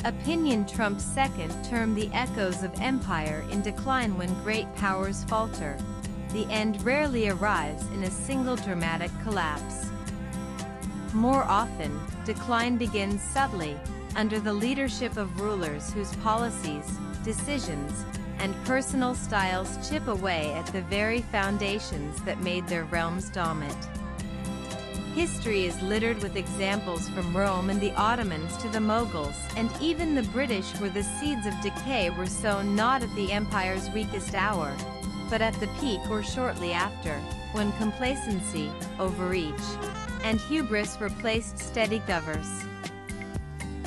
Opinion Trump's second term. The echoes of empire in decline. When great powers falter, the end rarely arrives in a single dramatic collapse. More often, decline begins subtly, under the leadership of rulers whose policies, decisions, and personal styles chip away at the very foundations that made their realms dominant. History is littered with examples from Rome and the Ottomans to the Mughals and even the British, where the seeds of decay were sown not at the empire's weakest hour, but at the peak or shortly after, when complacency, overreach, and hubris replaced steady governors.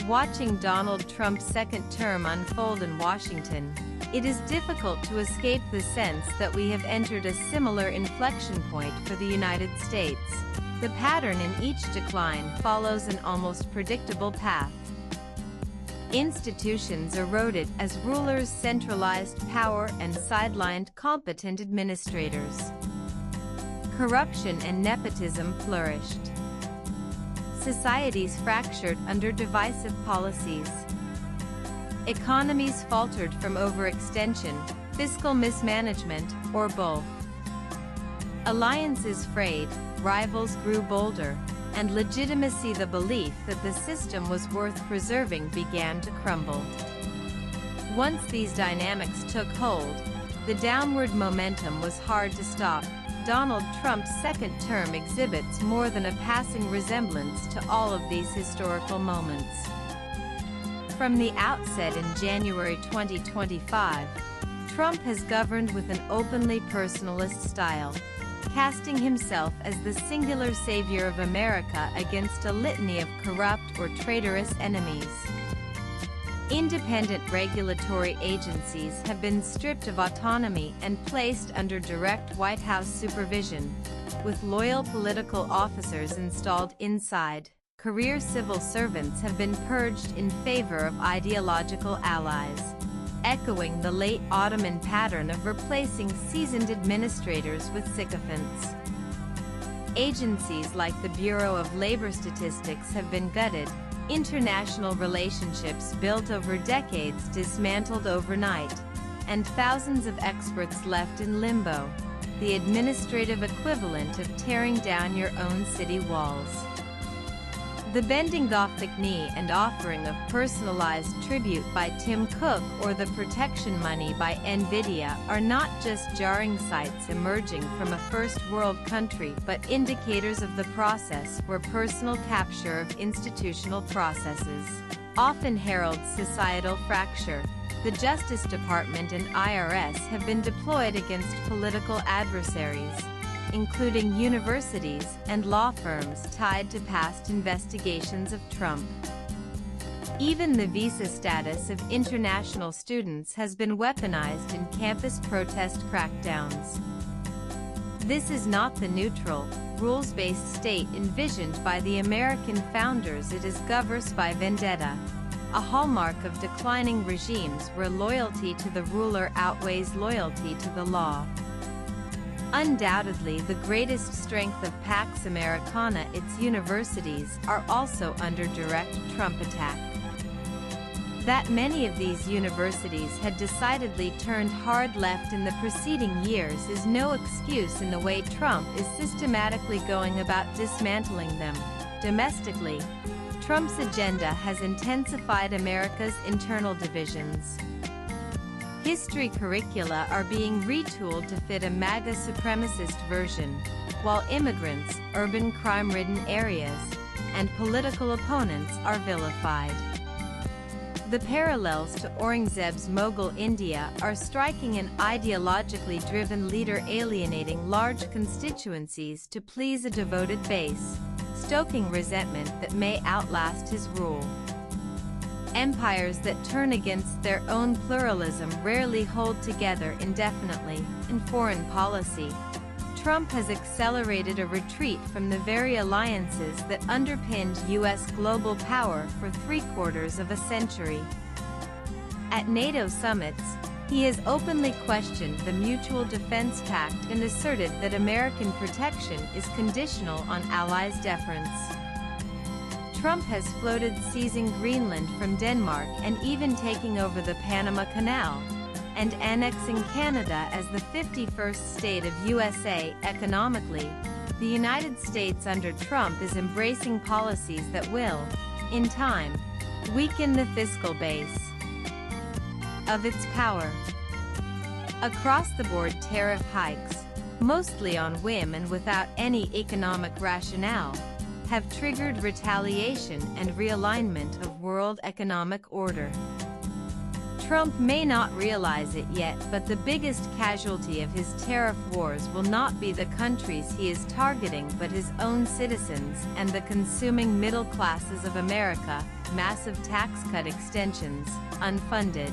Watching Donald Trump's second term unfold in Washington, it is difficult to escape the sense that we have entered a similar inflection point for the United States. The pattern in each decline follows an almost predictable path. Institutions eroded as rulers centralized power and sidelined competent administrators. Corruption and nepotism flourished. Societies fractured under divisive policies. Economies faltered from overextension, fiscal mismanagement, or both. Alliances frayed, rivals grew bolder, and legitimacy, the belief that the system was worth preserving, began to crumble. Once these dynamics took hold, the downward momentum was hard to stop. Donald Trump's second term exhibits more than a passing resemblance to all of these historical moments. From the outset in January 2025, Trump has governed with an openly personalist style, casting himself as the singular savior of America against a litany of corrupt or traitorous enemies. Independent regulatory agencies have been stripped of autonomy and placed under direct White House supervision, with loyal political officers installed inside. Career civil servants have been purged in favor of ideological allies, echoing the late Ottoman pattern of replacing seasoned administrators with sycophants. Agencies like the Bureau of Labor Statistics have been gutted, international relationships built over decades dismantled overnight, and thousands of experts left in limbo, the administrative equivalent of tearing down your own city walls. The bending Gothic knee and offering of personalized tribute by Tim Cook or the protection money by NVIDIA are not just jarring sights emerging from a first-world country, but indicators of the process where personal capture of institutional processes often heralds societal fracture. The Justice Department and IRS have been deployed against political adversaries, including universities and law firms tied to past investigations of Trump. Even the visa status of international students has been weaponized in campus protest crackdowns. This is not the neutral, rules-based state envisioned by the American founders. It is governed by vendetta, a hallmark of declining regimes where loyalty to the ruler outweighs loyalty to the law. Undoubtedly, the greatest strength of Pax Americana, its universities, are also under direct Trump attack. That many of these universities had decidedly turned hard left in the preceding years is no excuse in the way Trump is systematically going about dismantling them. Domestically, Trump's agenda has intensified America's internal divisions. History curricula are being retooled to fit a MAGA supremacist version, while immigrants, urban crime-ridden areas, and political opponents are vilified. The parallels to Aurangzeb's Mughal India are striking, an ideologically driven leader alienating large constituencies to please a devoted base, stoking resentment that may outlast his rule. Empires that turn against their own pluralism rarely hold together indefinitely. In foreign policy, Trump has accelerated a retreat from the very alliances that underpinned U.S. global power for three-quarters of a century. At NATO summits, he has openly questioned the Mutual Defense Pact and asserted that American protection is conditional on allies' deference. Trump has floated seizing Greenland from Denmark and even taking over the Panama Canal, and annexing Canada as the 51st state of USA. Economically, the United States under Trump is embracing policies that will, in time, weaken the fiscal base of its power. Across-the-board tariff hikes, mostly on whim and without any economic rationale, have triggered retaliation and realignment of world economic order. Trump may not realize it yet, but the biggest casualty of his tariff wars will not be the countries he is targeting but his own citizens and the consuming middle classes of America. Massive tax cut extensions, unfunded,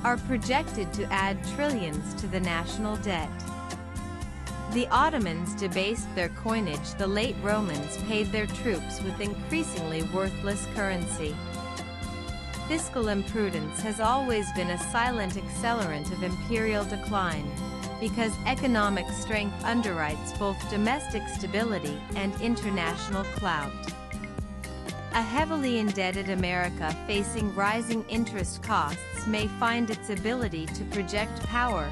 are projected to add trillions to the national debt. The Ottomans debased their coinage. The late Romans paid their troops with increasingly worthless currency. Fiscal imprudence has always been a silent accelerant of imperial decline, because economic strength underwrites both domestic stability and international clout. A heavily indebted America facing rising interest costs may find its ability to project power,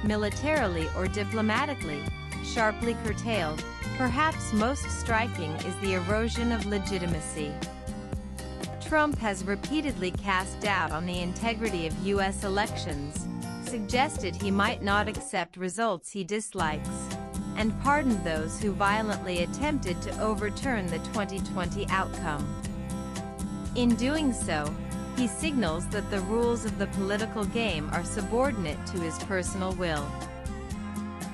militarily or diplomatically, sharply curtailed. Perhaps most striking is the erosion of legitimacy. Trump has repeatedly cast doubt on the integrity of U.S. elections, suggested he might not accept results he dislikes, and pardoned those who violently attempted to overturn the 2020 outcome. In doing so, he signals that the rules of the political game are subordinate to his personal will.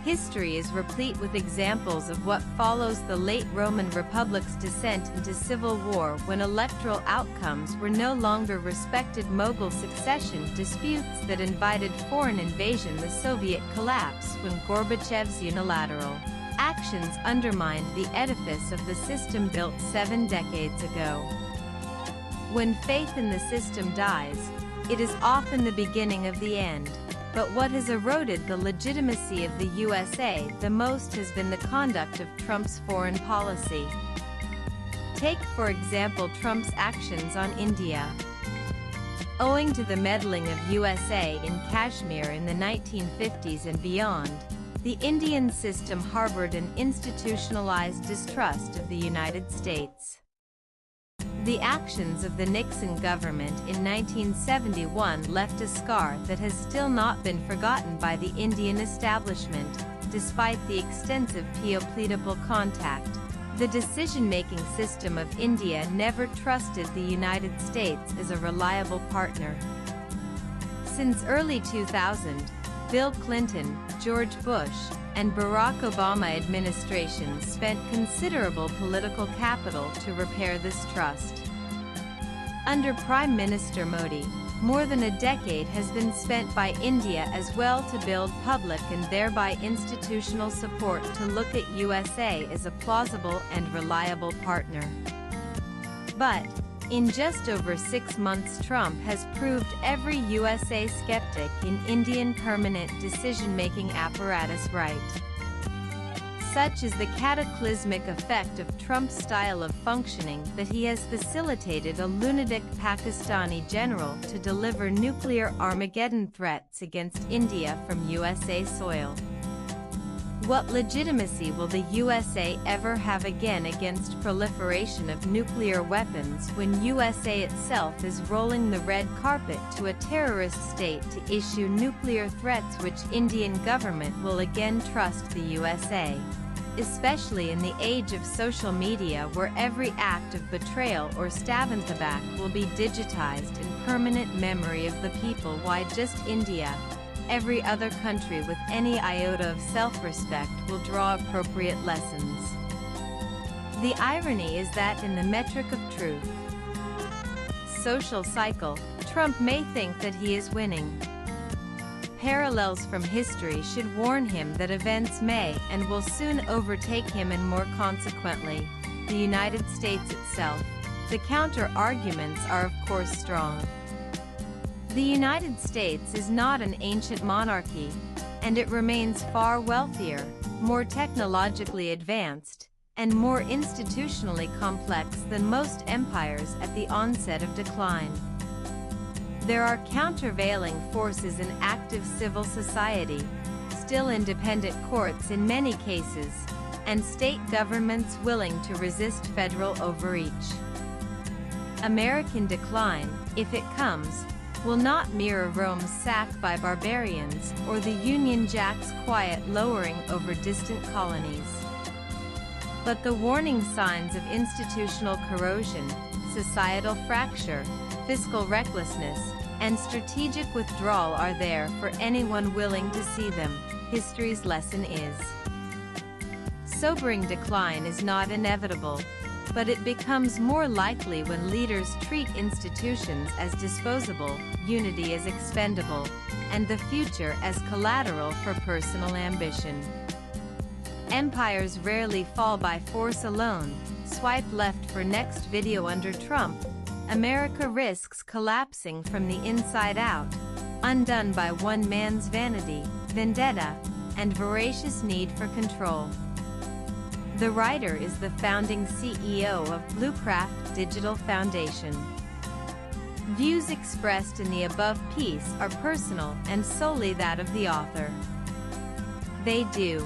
History is replete with examples of what follows the late Roman Republic's descent into civil war when electoral outcomes were no longer respected. Mughal succession disputes that invited foreign invasion. The Soviet collapse when Gorbachev's unilateral actions undermined the edifice of the system built 7 decades ago. When faith in the system dies, it is often the beginning of the end. But what has eroded the legitimacy of the USA the most has been the conduct of Trump's foreign policy. Take, for example, Trump's actions on India. Owing to the meddling of USA in Kashmir in the 1950s and beyond, the Indian system harbored an institutionalized distrust of the United States. The actions of the Nixon government in 1971 left a scar that has still not been forgotten by the Indian establishment, despite the extensive political contact. The decision-making system of India never trusted the United States as a reliable partner. Since early 2000, Bill Clinton, George Bush, and Barack Obama administrations spent considerable political capital to repair this trust. Under Prime Minister Modi, more than a decade has been spent by India as well to build public and thereby institutional support to look at USA as a plausible and reliable partner. But, in just over 6 months, Trump has proved every USA skeptic in Indian permanent decision-making apparatus right. Such is the cataclysmic effect of Trump's style of functioning that he has facilitated a lunatic Pakistani general to deliver nuclear Armageddon threats against India from USA soil. What legitimacy will the USA ever have again against proliferation of nuclear weapons when USA itself is rolling the red carpet to a terrorist state to issue nuclear threats? Which Indian government will again trust the USA? Especially in the age of social media, where every act of betrayal or stab in the back will be digitized in permanent memory of the people. Why just India? Every other country with any iota of self-respect will draw appropriate lessons. The irony is that in the metric of truth, social cycle, Trump may think that he is winning. Parallels from history should warn him that events may and will soon overtake him, and more consequently, the United States itself. The counter-arguments are of course strong. The United States is not an ancient monarchy, and it remains far wealthier, more technologically advanced, and more institutionally complex than most empires at the onset of decline. There are countervailing forces in active civil society, still independent courts in many cases, and state governments willing to resist federal overreach. American decline, if it comes, will not mirror Rome's sack by barbarians or the Union Jack's quiet lowering over distant colonies. But the warning signs of institutional corrosion, societal fracture, fiscal recklessness, and strategic withdrawal are there for anyone willing to see them. History's lesson is: sobering decline is not inevitable, but it becomes more likely when leaders treat institutions as disposable, unity as expendable, and the future as collateral for personal ambition. Empires rarely fall by force alone. Swipe left for next video. Under Trump, America risks collapsing from the inside out, undone by one man's vanity, vendetta, and voracious need for control. The writer is the founding CEO of Bluecraft Digital Foundation. Views expressed in the above piece are personal and solely that of the author. They do